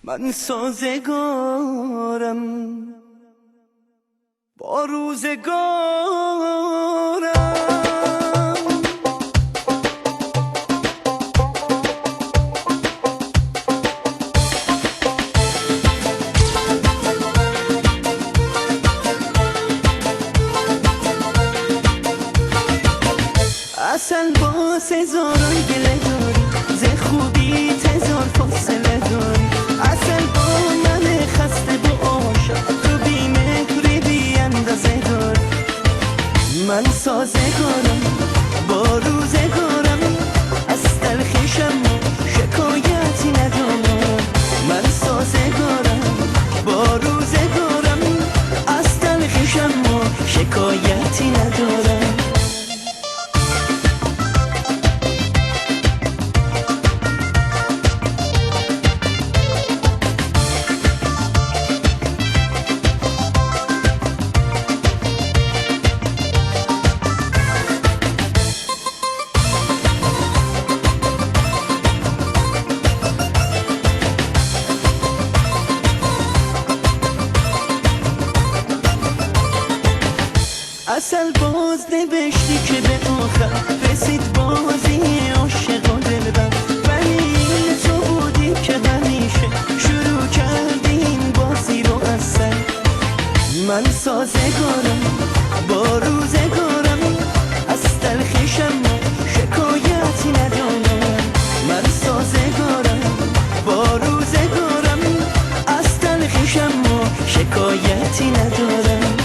من سازگارم با روزگارم. اصل باز هزاران گله داری، ز خوبی هزار فاصله داری. اصل با من خسته با عاشق، تو بی مهری بی اندازه داری. من سازگارم با روزگارم، از تلخیشم شکایتی ندارم. من سازگارم با روزگارم، از تلخیشم شکایتی ندارم. اصل باز نوشتی که به آخر رسید بازی عاشق و دلبر، ولی این تو بودی که همیشه شروع کردی این بازی رو از سر. من سازگارم با روزگارم، از تلخیشم شکایتی ندارم. من سازگارم با روزگارم، از تلخیشم شکایتی ندارم.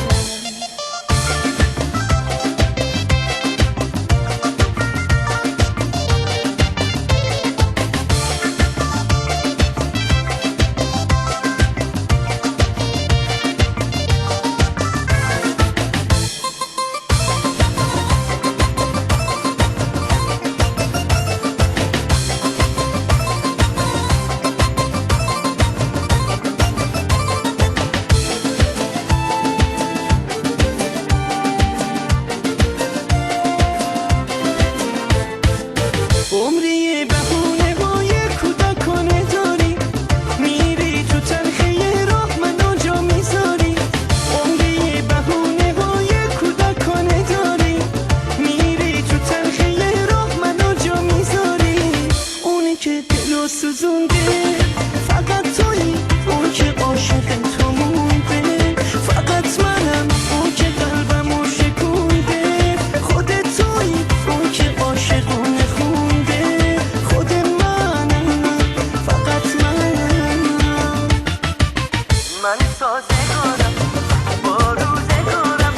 عمری بهونه های کودکانه داری، میری تو تلخی راه منو جا میذاری. عمری بهونه های کودکانه داری، میری تو تلخی راه منو جا میذاری. اونی که دلو سوزونده فقط تویی، اون که عاشق تو مونده فقط منم، اون که قلبمو شکونده خودت تویی، اون که عاشقونه خونده خود منم، فقط منم. من سازگارم با روزگارم،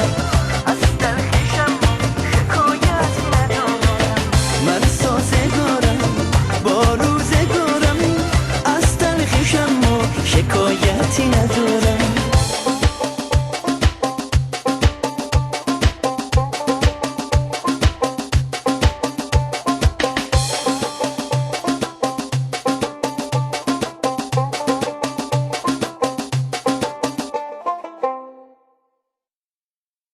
از تلخیشم شکایتی ندارم. من سازگارم با روزگارم، از تلخیشم شکایتی ندارم.